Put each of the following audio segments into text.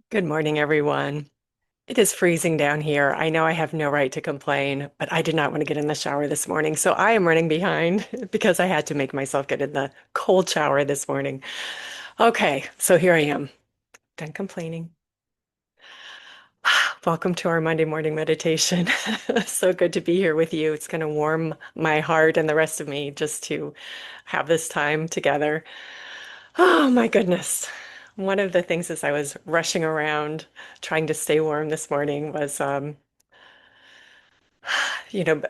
Good morning, everyone. It is freezing down here. I know I have no right to complain, but I did not want to get in the shower this morning, so I am running behind because I had to make myself get in the cold shower this morning. Okay, so here I am, done complaining. Welcome to our Monday morning meditation. So good to be here with you. It's going to warm my heart and the rest of me just to have this time together. Oh my goodness. One of the things as I was rushing around trying to stay warm this morning was you know,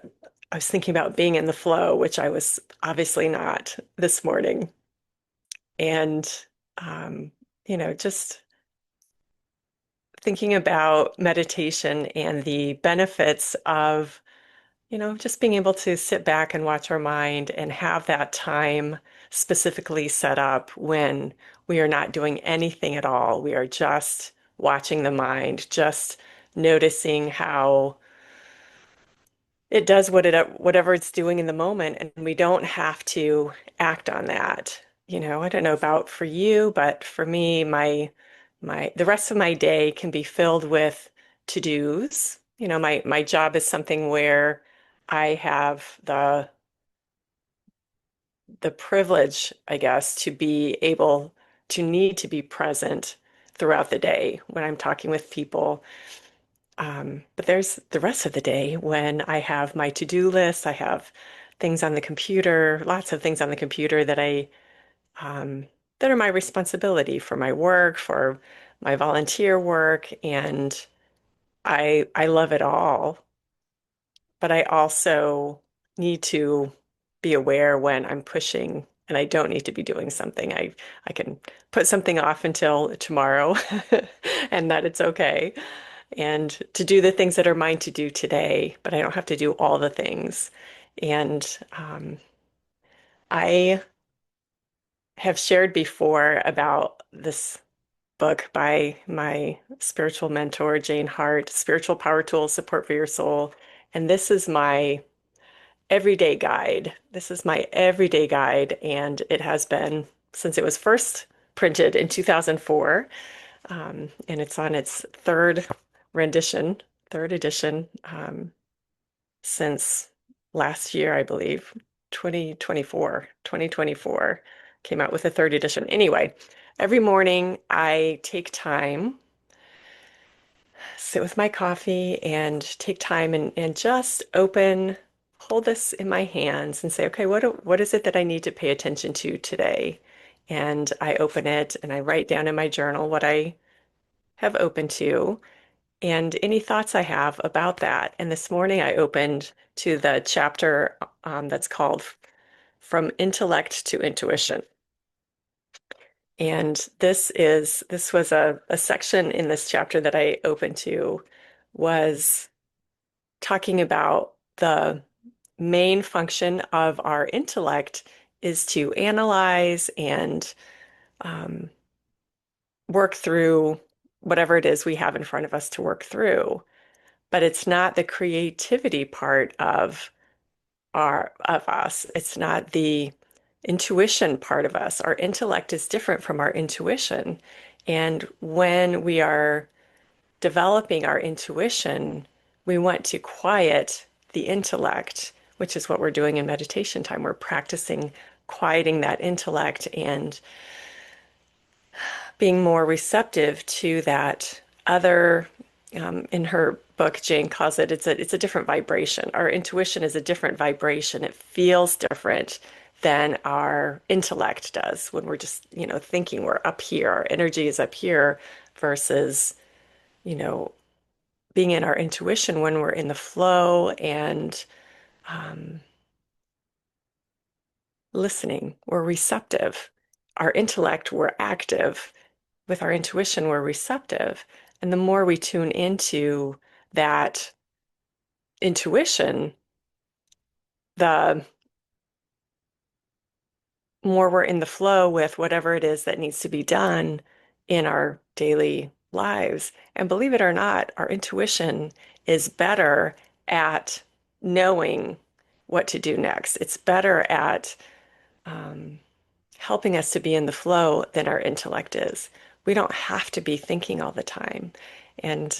I was thinking about being in the flow, which I was obviously not this morning. And, um, just thinking about meditation and the benefits of, just being able to sit back and watch our mind and have that time specifically set up when we are not doing anything at all. We are just watching the mind, just noticing how it does whatever it's doing in the moment, and we don't have to act on that. I don't know about for you, but for me, the rest of my day can be filled with to-dos. My job is something where I have the privilege, I guess, to be able to need to be present throughout the day when I'm talking with people. But there's the rest of the day when I have my to-do list. I have things on the computer, lots of things on the computer um, that are my responsibility for my work, for my volunteer work, and I love it all. But I also need to be aware when I'm pushing and I don't need to be doing something. I can put something off until tomorrow and that it's okay. And to do the things that are mine to do today, but I don't have to do all the things. And I have shared before about this book by my spiritual mentor, Jane Hart, Spiritual Power Tools, Support for Your Soul. And this is my everyday guide. This is my everyday guide, and it has been since it was first printed in 2004. And it's on its rendition, third edition, since last year, I believe, 2024 came out with a third edition. Anyway, every morning I take time, sit with my coffee and take time and just hold this in my hands and say, okay, what is it that I need to pay attention to today? And I open it and I write down in my journal what I have opened to and any thoughts I have about that. And this morning I opened to the chapter that's called From Intellect to Intuition. And this was a section in this chapter that I opened to was talking about the main function of our intellect is to analyze and um, work through whatever it is we have in front of us to work through. But it's not the creativity part of us. It's not the intuition part of us. Our intellect is different from our intuition. And when we are developing our intuition, we want to quiet the intellect, which is what we're doing in meditation time. We're practicing quieting that intellect and being more receptive to that other. In her book, Jane calls it's a different vibration. Our intuition is a different vibration. It feels different than our intellect does when we're just, thinking we're up here. Our energy is up here versus, you know, being in our intuition when we're in the flow and um, listening. We're receptive. Our intellect, we're active. With our intuition, we're receptive. And the more we tune into that intuition, the more we're in the flow with whatever it is that needs to be done in our daily lives. And believe it or not, our intuition is better at knowing what to do next. It's better at um, helping us to be in the flow than our intellect is. we don't have to be thinking all the time. And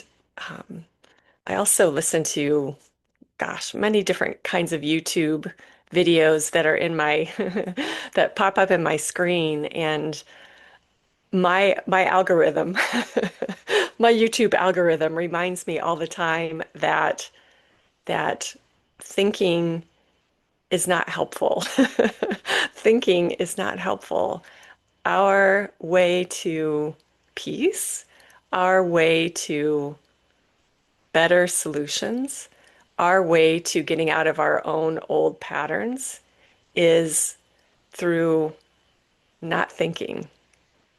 um, I also listen to, gosh, many different kinds of YouTube videos that are in my that pop up in my screen, and my algorithm, my YouTube algorithm reminds me all the time that thinking is not helpful. Thinking is not helpful. Our way to peace, our way to better solutions, our way to getting out of our own old patterns is through not thinking,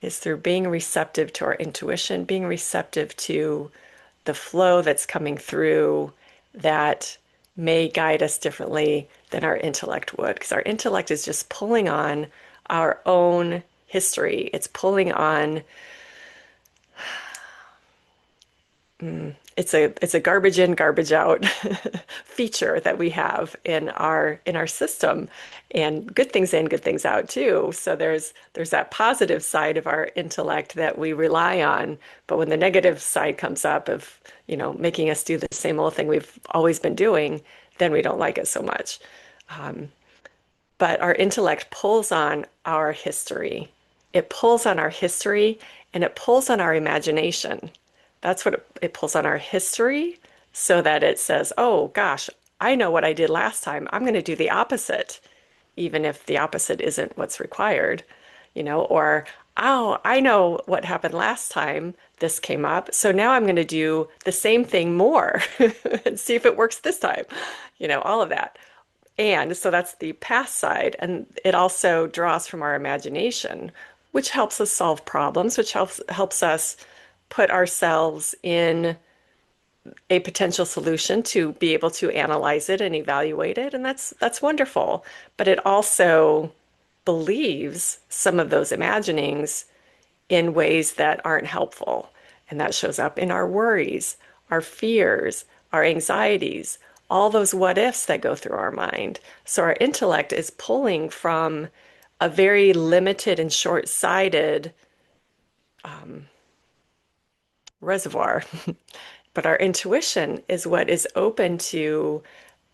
is through being receptive to our intuition, being receptive to the flow that's coming through that may guide us differently than our intellect would. Because our intellect is just pulling on our own history. It's pulling on it's a garbage in, garbage out feature that we have in our system, and good things in, good things out too. So there's that positive side of our intellect that we rely on, but when the negative side comes up of, making us do the same old thing we've always been doing, then we don't like it so much. But our intellect pulls on our history. It pulls on our history and it pulls on our imagination. That's what it pulls on our history so that it says, oh gosh, I know what I did last time. I'm going to do the opposite, even if the opposite isn't what's required, or, oh, I know what happened last time this came up. So now I'm going to do the same thing more and see if it works this time, all of that. And so that's the past side. And it also draws from our imagination, which helps us solve problems, which helps us put ourselves in a potential solution to be able to analyze it and evaluate it. And that's wonderful. But it also believes some of those imaginings in ways that aren't helpful. And that shows up in our worries, our fears, our anxieties, all those what ifs that go through our mind. So our intellect is pulling from a very limited and short-sighted reservoir. But our intuition is what is open to,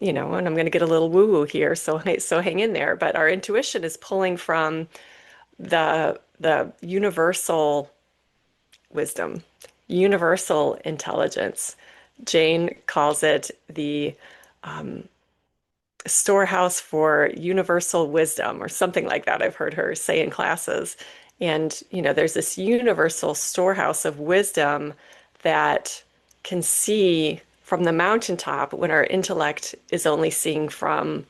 and I'm going to get a little woo-woo here, so hang in there. But our intuition is pulling from the universal wisdom, universal intelligence. Jane calls it the storehouse for universal wisdom, or something like that. I've heard her say in classes. And, there's this universal storehouse of wisdom that can see from the mountaintop when our intellect is only seeing from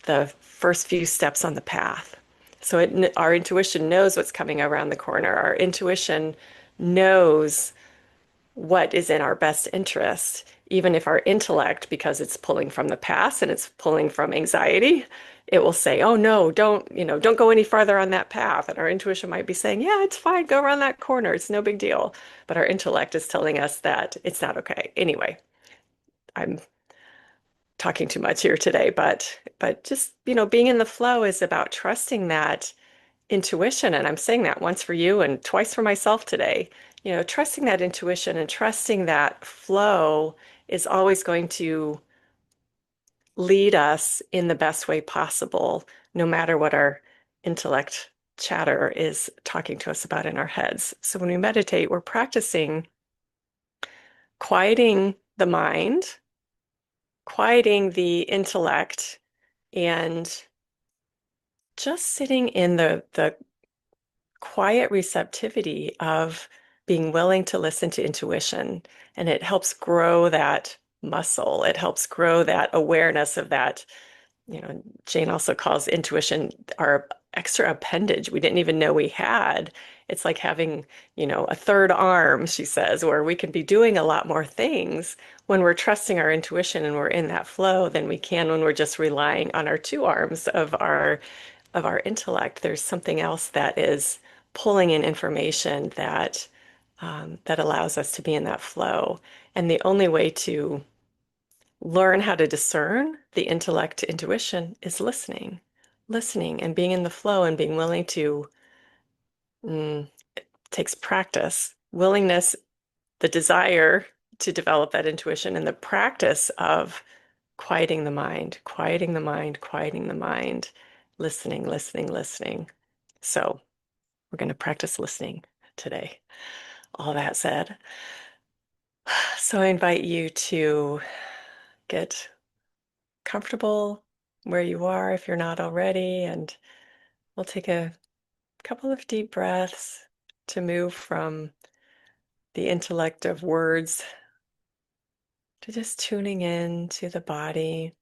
the first few steps on the path. So our intuition knows what's coming around the corner. Our intuition knows what is in our best interest, even if our intellect, because it's pulling from the past and it's pulling from anxiety, it will say, oh no, don't go any farther on that path. And our intuition might be saying, yeah, it's fine, go around that corner, it's no big deal. But our intellect is telling us that it's not okay. Anyway, I'm talking too much here today, but just, being in the flow is about trusting that intuition. And I'm saying that once for you and twice for myself today. Trusting that intuition and trusting that flow is always going to lead us in the best way possible, no matter what our intellect chatter is talking to us about in our heads. So when we meditate, we're practicing quieting the mind, quieting the intellect, and just sitting in the quiet receptivity of being willing to listen to intuition. And it helps grow that muscle. It helps grow that awareness of that. Jane also calls intuition our extra appendage we didn't even know we had. It's like having, a third arm, she says, where we can be doing a lot more things when we're trusting our intuition and we're in that flow than we can when we're just relying on our two arms of our intellect. There's something else that is pulling in information that allows us to be in that flow. And the only way to learn how to discern the intellect to intuition is listening and being in the flow and being willing to mm, takes practice, willingness, the desire to develop that intuition, and the practice of quieting the mind, quieting the mind, quieting the mind, listening, listening, listening. So we're going to practice listening today. All that said, so I invite you to get comfortable where you are if you're not already, and we'll take a couple of deep breaths to move from the intellect of words to just tuning in to the body,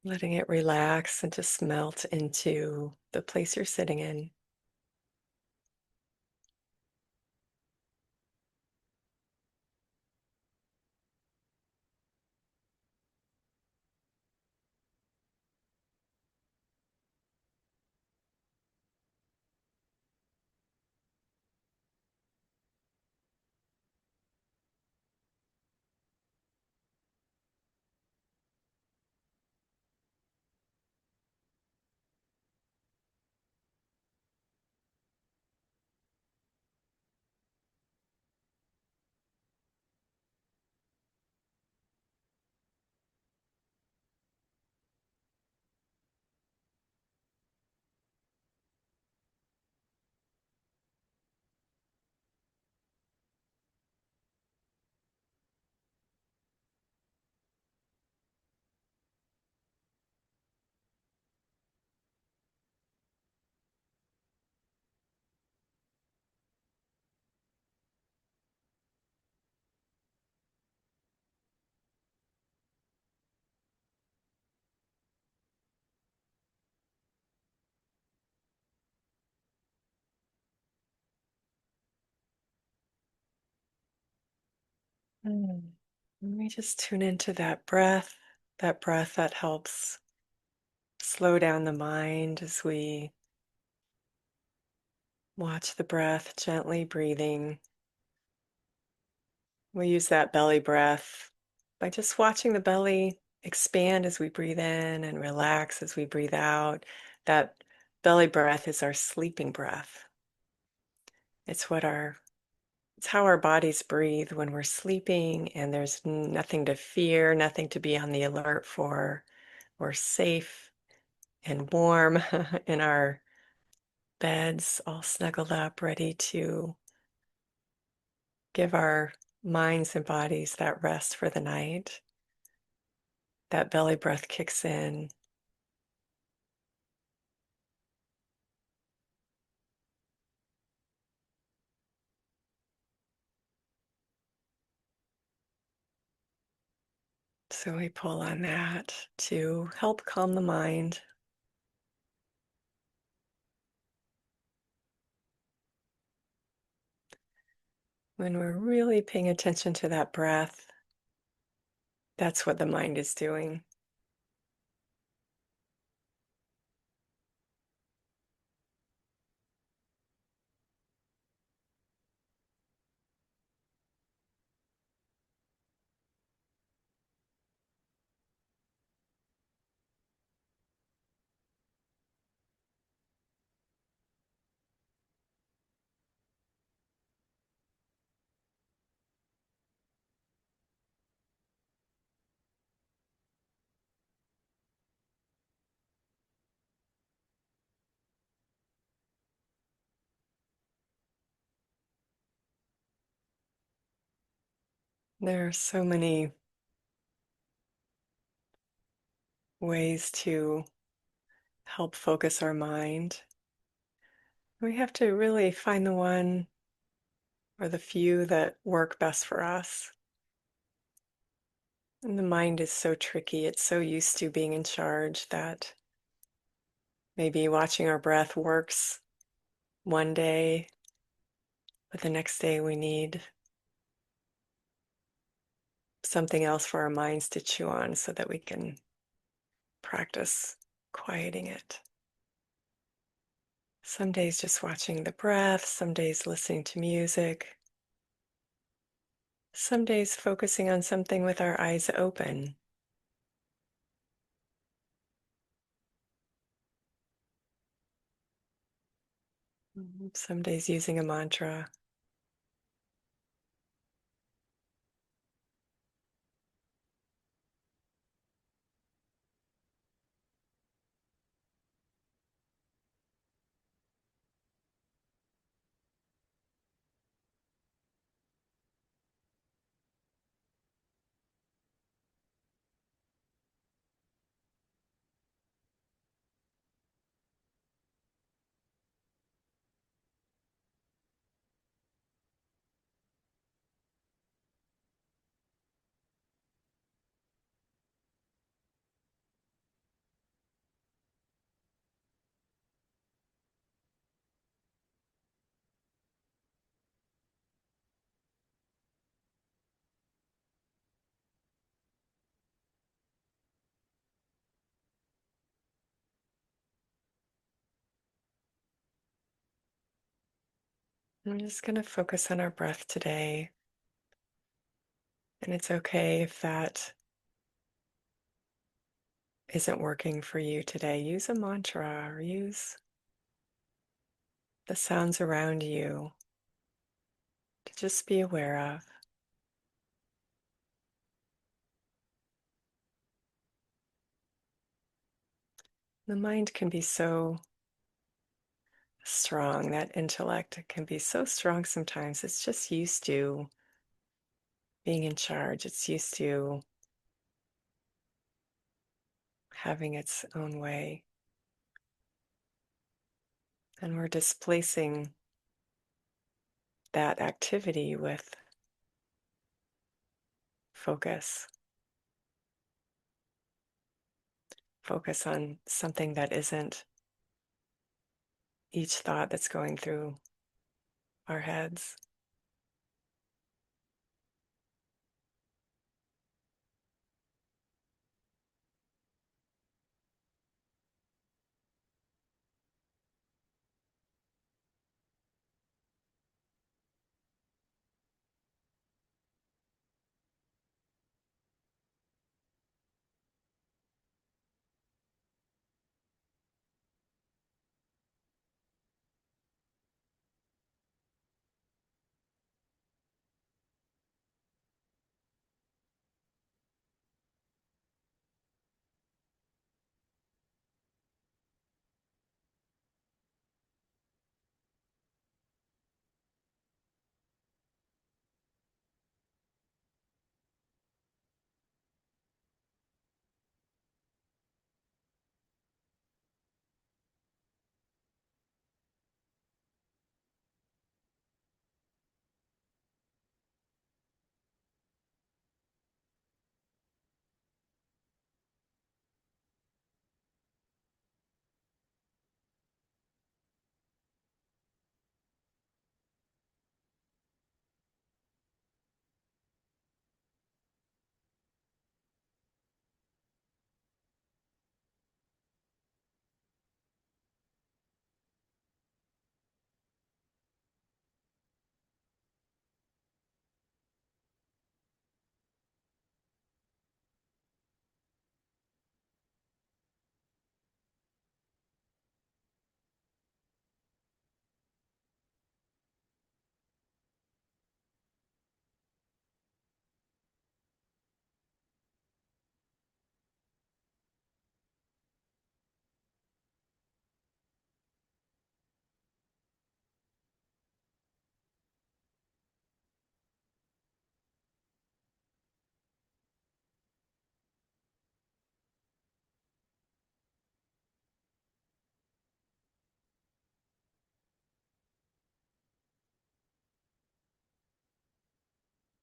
letting it relax and just melt into the place you're sitting in. Mm. Let me just tune into that breath that helps slow down the mind as we watch the breath, gently breathing. We use that belly breath by just watching the belly expand as we breathe in and relax as we breathe out. That belly breath is our sleeping breath. It's what our It's how our bodies breathe when we're sleeping, and there's nothing to fear, nothing to be on the alert for. We're safe and warm in our beds, all snuggled up, ready to give our minds and bodies that rest for the night. That belly breath kicks in. So we pull on that to help calm the mind. When we're really paying attention to that breath, that's what the mind is doing. There are so many ways to help focus our mind. We have to really find the one or the few that work best for us. And the mind is so tricky. It's so used to being in charge that maybe watching our breath works one day, but the next day we need something else for our minds to chew on so that we can practice quieting it. Some days just watching the breath, some days listening to music, some days focusing on something with our eyes open. Some days using a mantra. I'm just going to focus on our breath today. And it's okay if that isn't working for you today. Use a mantra or use the sounds around you to just be aware of. The mind can be so strong, that intellect can be so strong sometimes. It's just used to being in charge, it's used to having its own way. And we're displacing that activity with focus. Focus on something that isn't each thought that's going through our heads.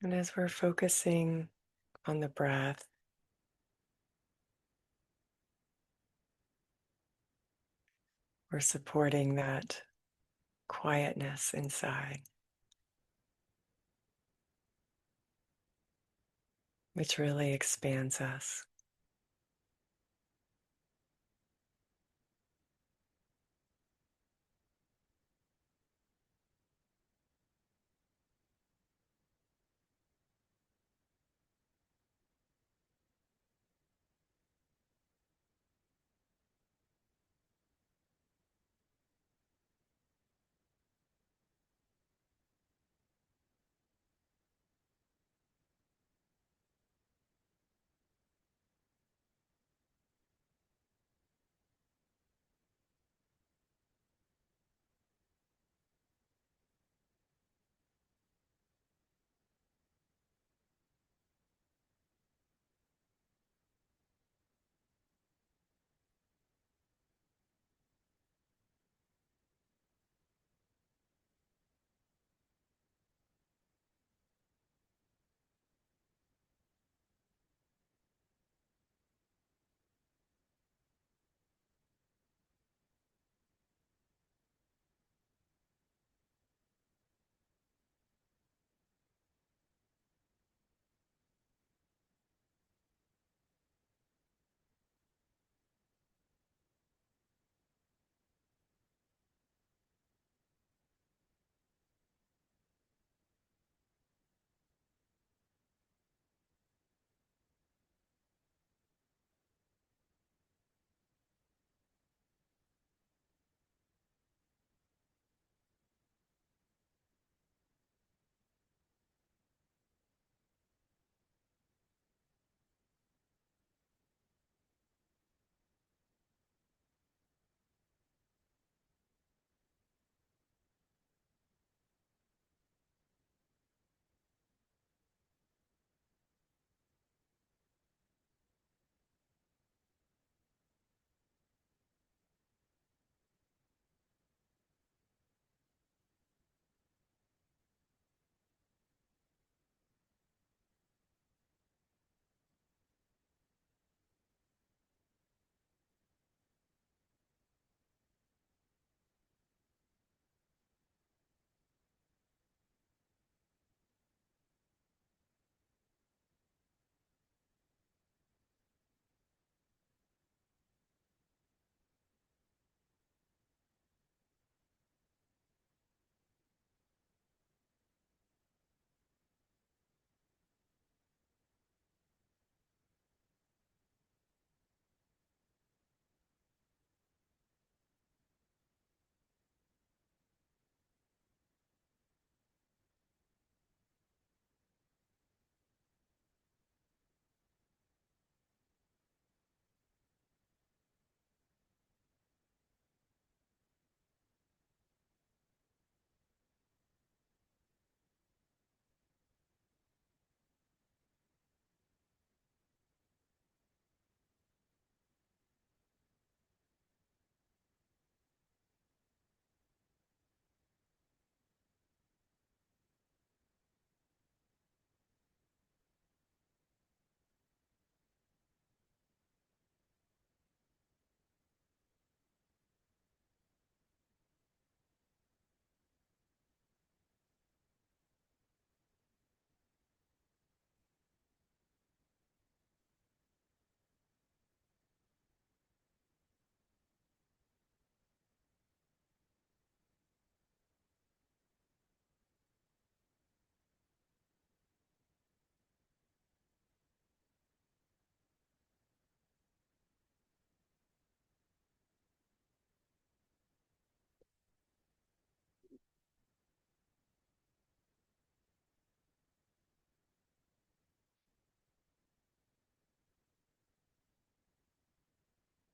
And as we're focusing on the breath, we're supporting that quietness inside, which really expands us.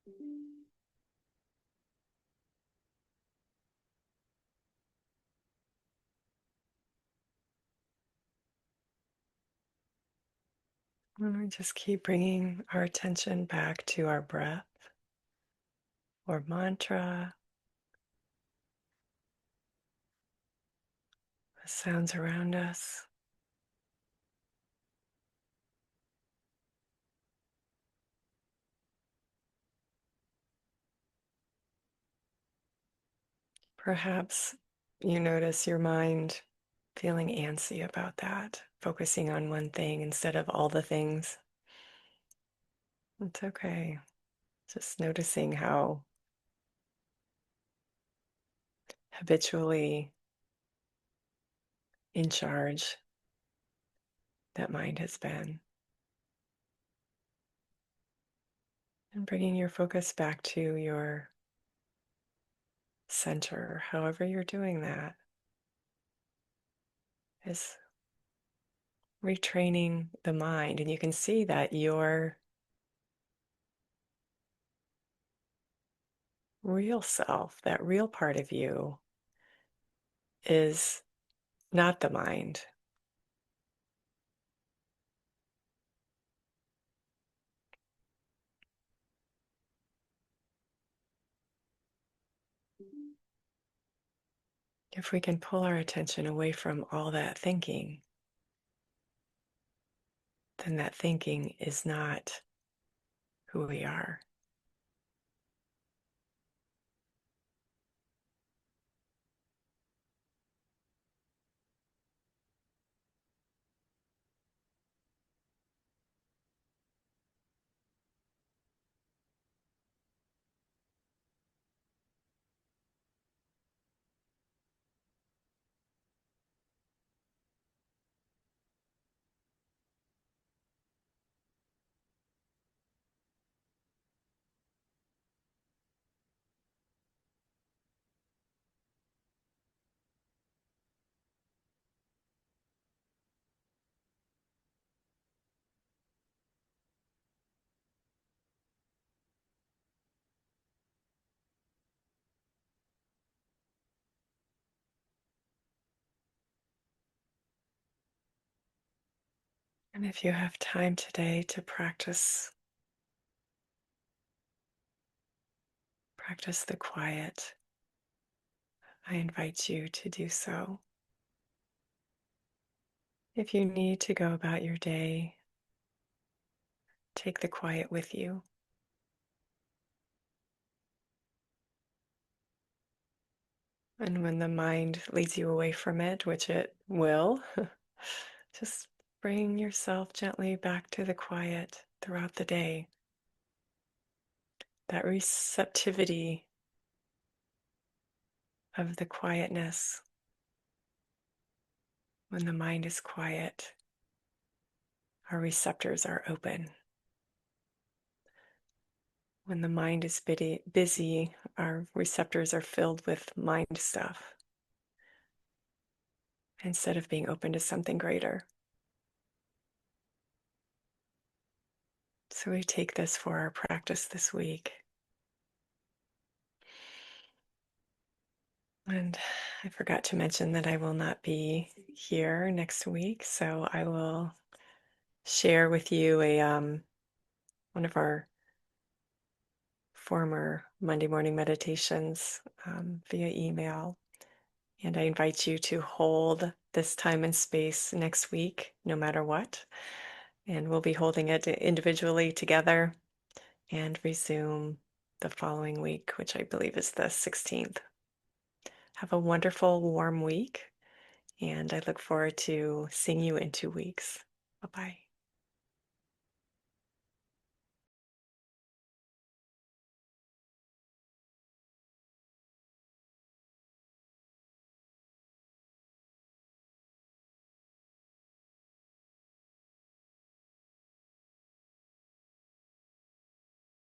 And we just keep bringing our attention back to our breath or mantra, the sounds around us. Perhaps you notice your mind feeling antsy about that, focusing on one thing instead of all the things. It's okay. Just noticing how habitually in charge that mind has been. And bringing your focus back to your center, however you're doing that, is retraining the mind. And you can see that your real self, that real part of you, is not the mind. If we can pull our attention away from all that thinking, then that thinking is not who we are. And if you have time today to practice the quiet, I invite you to do so. If you need to go about your day, take the quiet with you. And when the mind leads you away from it, which it will, just bring yourself gently back to the quiet throughout the day. That receptivity of the quietness. When the mind is quiet, our receptors are open. When the mind is busy, our receptors are filled with mind stuff instead of being open to something greater. So we take this for our practice this week. And I forgot to mention that I will not be here next week, so I will share with you one of our former Monday morning meditations via email. And I invite you to hold this time and space next week, no matter what. And we'll be holding it individually together and resume the following week, which I believe is the 16th. Have a wonderful, warm week, and I look forward to seeing you in 2 weeks. Bye-bye.